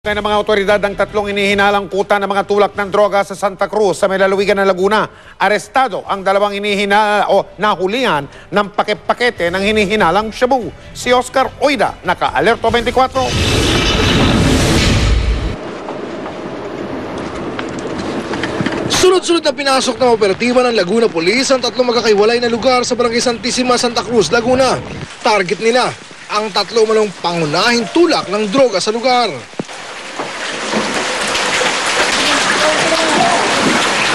Kaya ng mga otoridad ang tatlong inihinalang kuta ng mga tulak ng droga sa Santa Cruz sa may lalawigan ng Laguna. Arestado ang dalawang nahulihan ng pakete ng hinihinalang shabu. Si Oscar Oida, naka-Alerto 24. Sunod-sunod na pinasok ng operatiba ng Laguna Police ang tatlong magkakaiwalay na lugar sa Barangay Santissima, Santa Cruz, Laguna. Target nila ang tatlo manong pangunahing tulak ng droga sa lugar.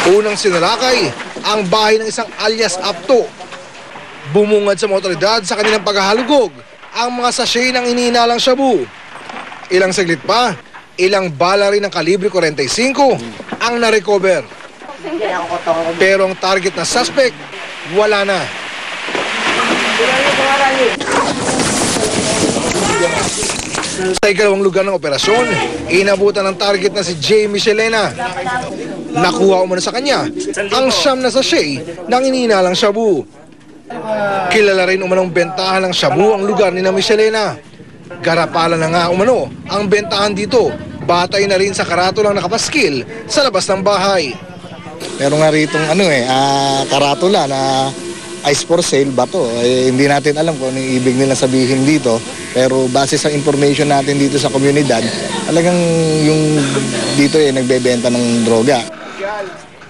Unang sinalakay ang bahay ng isang alias Apto. Bumungad sa mga otoridad sa kanilang paghahalugog ang mga sachet ng inihinalang shabu. Ilang saglit pa, ilang bala rin ng kalibre 45 ang na-recover. Pero ang target na suspect, wala na. Sa ikalawang lugar ng operasyon, inabutan ng target na si J. Michelena. Nakuha umano sa kanya ang siyam na sachet ng inihinalang shabu. Kilala rin umanong bentahan ng shabu ang lugar ni na Michelena. Garapala na nga umano ang bentahan dito, batay na rin sa karatulang nakapaskil sa labas ng bahay. Meron nga ritong karatula na ice for sale ba to? Hindi natin alam kung anong ibig nila sabihin dito. Pero base sa information natin dito sa komunidad, talagang yung dito nagbebenta ng droga.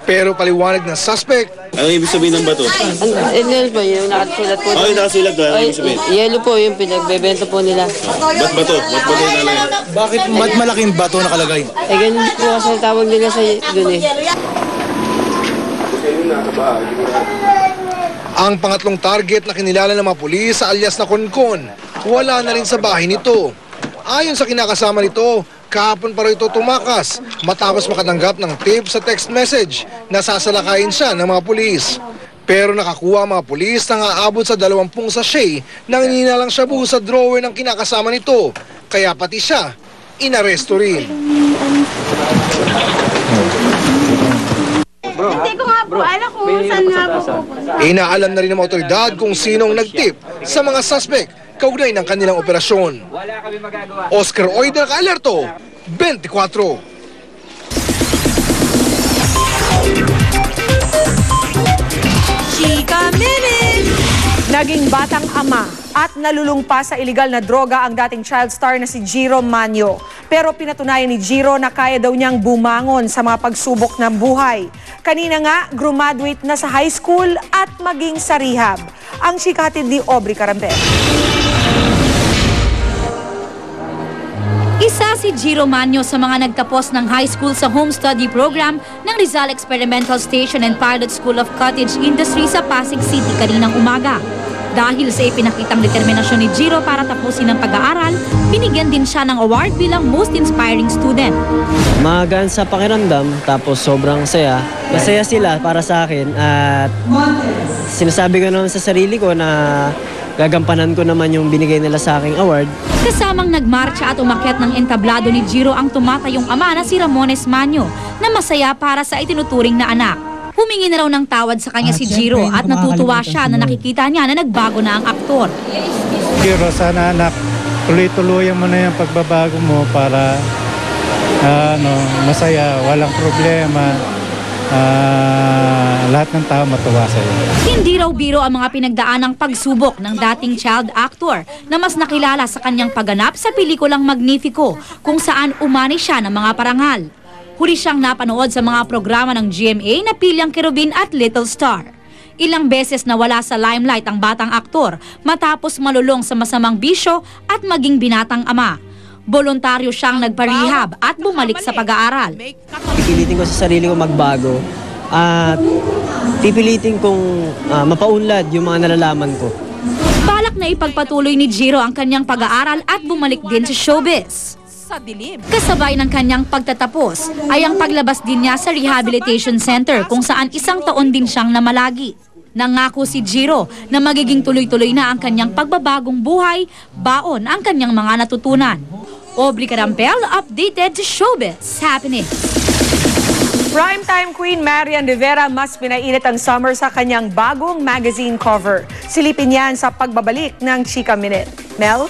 Pero paliwanag ng suspect, ano ibig sabihin ng bato? Yellow po, yung nakasulat po. Oh, yung nakasulat ba? Ano ibig sabihin? Yellow po, yung pinagbebenta po nila. Ba't bato? Ba't bato nakalagay? Bakit malaking bato nakalagay? Ganun po kasi tawag nila sa dun eh. ang pangatlong target na kinilala ng mga pulis sa alias na Konkon, wala na rin sa bahay nito. Ayon sa kinakasama nito, kahapon pa rin ito tumakas matapos makatanggap ng tip sa text message na sasalakayin siya ng mga pulis. Pero nakakuha ang mga pulis na aabot sa 20 sachet ng inihinalang shabu sa drawer ng kinakasama nito. Kaya pati siya, inaresto rin. Hindi ko nga po alam kung saan nga po. Inaalam na rin ng mga otoridad kung sinong nagtip sa mga suspect kaugnay ng kanilang operasyon. Oscar Oida, naka-Alerto 24. Chika Minute! Naging batang ama at nalulungpa sa iligal na droga ang dating child star na si Jiro Manyo. Pero pinatunayan ni Jiro na kaya daw niyang bumangon sa mga pagsubok ng buhay. Kanina nga, graduate na sa high school at maging sa rehab. Ang chika hatid ni Aubrey Carampel. Isa si Jiro Manyo sa mga nagtapos ng high school sa home study program ng Rizal Experimental Station and Pilot School of Cottage Industry sa Pasig City kaninang umaga. Dahil sa ipinakitang determinasyon ni Jiro para tapusin ang pag-aaral, binigyan din siya ng award bilang Most Inspiring Student. Magaan sa pakiramdam, tapos sobrang saya. Masaya sila para sa akin at sinasabi ko naman sa sarili ko na gagampanan ko naman yung binigay nila sa aking award. Kasamang nagmarcha at umakyat ng entablado ni Jiro ang tumatayong ama na si Ramones Manyo na masaya para sa itinuturing na anak. Humingi na raw ng tawad sa kanya si Jiro at natutuwa siya na nakikita niya na nagbago na ang aktor. Jiro, sana anak, tuloy-tuloyan mo na yung pagbabago mo para masaya, walang problema. Lahat ng tao matuwa sa iyo. Hindi raw biro ang mga pinagdaanang pagsubok ng dating child actor na mas nakilala sa kanyang pagganap sa pelikulang Magnifico kung saan umani siya ng mga parangal. Huli siyang napanood sa mga programa ng GMA na Pilyang Kerubin at Little Star. Ilang beses na wala sa limelight ang batang aktor matapos malulong sa masamang bisyo at maging binatang ama. Voluntaryo siyang nagpa-rehab at bumalik sa pag-aaral. Pipilitin ko sa sarili ko magbago at pipilitin kong mapaunlad yung mga nalalaman ko. Balak na ipagpatuloy ni Jiro ang kanyang pag-aaral at bumalik din sa showbiz. Kasabay ng kanyang pagtatapos ay ang paglabas din niya sa rehabilitation center kung saan 1 taon din siyang namalagi. Nangako si Jiro na magiging tuloy-tuloy na ang kanyang pagbabagong buhay, baon ang kanyang mga natutunan. Aubrey Carampel, updated to Showbiz Happening. Primetime Queen Marian Rivera mas pinainit ang summer sa kanyang bagong magazine cover. Silipin yan sa pagbabalik ng Chika Minute. Mel?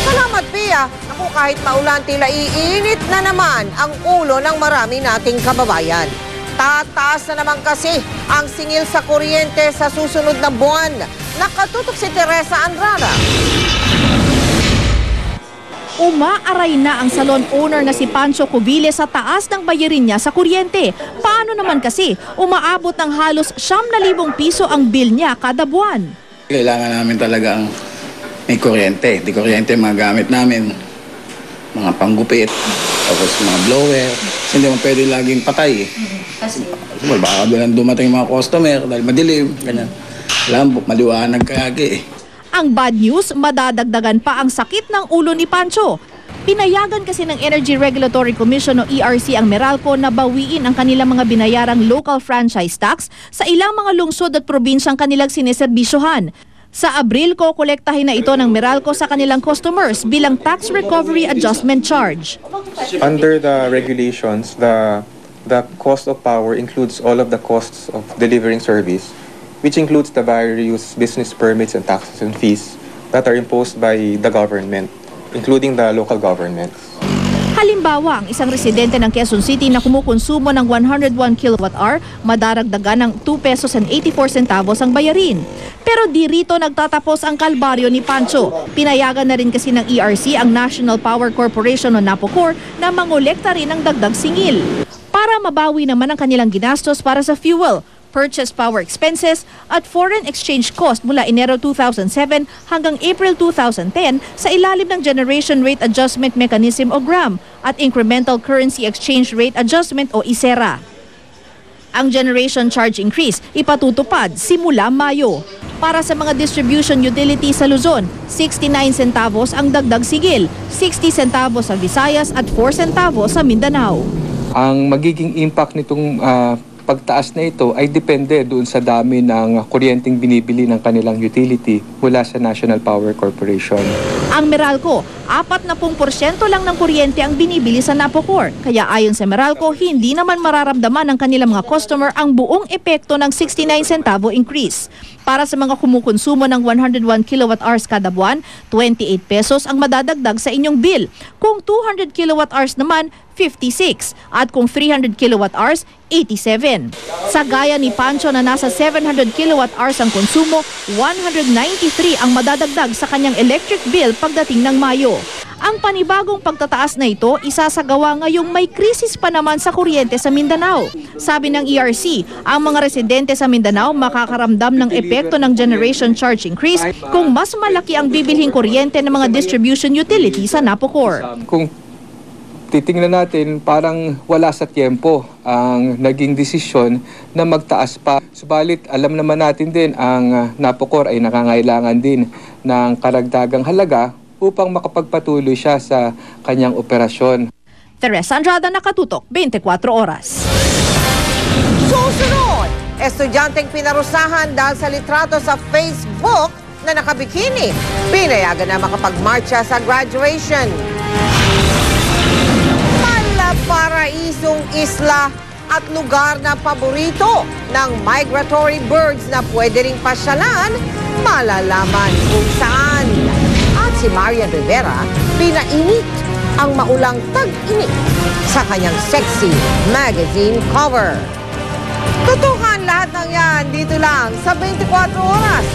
Salamat, Pia. Ako, kahit maulan tila iinit na naman ang ulo ng marami nating kababayan. Tataas na naman kasi ang singil sa kuryente sa susunod na buwan. Nakatutok si Teresa Andrada. Umaaray na ang salon owner na si Pancho Cubile sa taas ng bayarin niya sa kuryente. Paano naman kasi umaabot ng halos 9,000 piso ang bill niya kada buwan? Kailangan namin talagang may kuryente. Di kuryente mga gamit namin, mga panggupit, tapos mga blower. Kasi hindi mo pwede laging patay. Kasi baka bilang dumating mga customer dahil madilim, ganyan. Lambok, maliwanag kayagi. Ang bad news, madadagdagan pa ang sakit ng ulo ni Pancho. Pinayagan kasi ng Energy Regulatory Commission o ERC ang Meralco na bawiin ang kanilang mga binayarang local franchise tax sa ilang mga lungsod at probinsyang kanilang sineserbisyohan. Sa Abril, kokolektahin na ito ng Meralco sa kanilang customers bilang tax recovery adjustment charge. Under the regulations, the cost of power includes all of the costs of delivering service, which includes the various business permits and taxes and fees that are imposed by the government, including the local governments. Halimbawa, ang isang residente ng Quezon City na kumukonsumo ng 101 kWh, madaragdagan ng 2 pesos and 84 centavos ang bayarin. Pero di rito nagtatapos ang kalbaryo ni Pancho. Pinayagan na rin kasi ng ERC ang National Power Corporation o NAPOCOR na mangolekta rin ng dagdag singil para mabawi naman ang kanilang ginastos para sa fuel, purchase power expenses at foreign exchange cost mula Enero 2007 hanggang April 2010 sa ilalim ng Generation Rate Adjustment Mechanism o GRAM at Incremental Currency Exchange Rate Adjustment o ICERA. Ang generation charge increase ipatutupad simula Mayo. Para sa mga distribution utility sa Luzon, 69 centavos ang dagdag sigil, 60 centavos sa Visayas at 4 centavos sa Mindanao. Ang magiging impact nitong pagtaas na ito ay depende doon sa dami ng kuryenteng binibili ng kanilang utility mula sa National Power Corporation. Ang Meralco, 40% lang ng kuryente ang binibili sa NAPOCOR. Kaya ayon sa Meralco, hindi naman mararamdaman ng kanilang mga customer ang buong epekto ng 69 centavo increase. Para sa mga kumukonsumo ng 101 kWh kada buwan, 28 pesos ang madadagdag sa inyong bill. Kung 200 kWh naman, 56. At kung 300 kWh, 87. Sa gaya ni Pancho na nasa 700 kWh ang konsumo, 193 ang madadagdag sa kanyang electric bill pagdating ng Mayo. Ang panibagong pagtataas na ito isasagawa ngayong may krisis pa naman sa kuryente sa Mindanao. Sabi ng ERC, ang mga residente sa Mindanao makakaramdam ng epekto ng generation charge increase kung mas malaki ang bibilhing kuryente ng mga distribution utility sa NAPOCOR. Kung titingnan natin, parang wala sa tiempo ang naging desisyon na magtaas pa. Subalit, alam naman natin din ang NAPOCOR ay nakangailangan din ng karagdagang halaga upang makapagpatuloy siya sa kanyang operasyon. Teresa Andrada, Nakatutok, 24 Oras. Susunod, estudyanteng pinarusahan dahil sa litrato sa Facebook na nakabikini. Pinayagan na makapagmarcha sa graduation. Malaparaisong isla at lugar na paborito ng migratory birds na pwede ring pasyalan, malalaman kung saan. At si Marian Rivera, pinainit ang maulang tag-init sa kanyang sexy magazine cover. Tutukan lahat ng yan dito lang sa 24 Oras.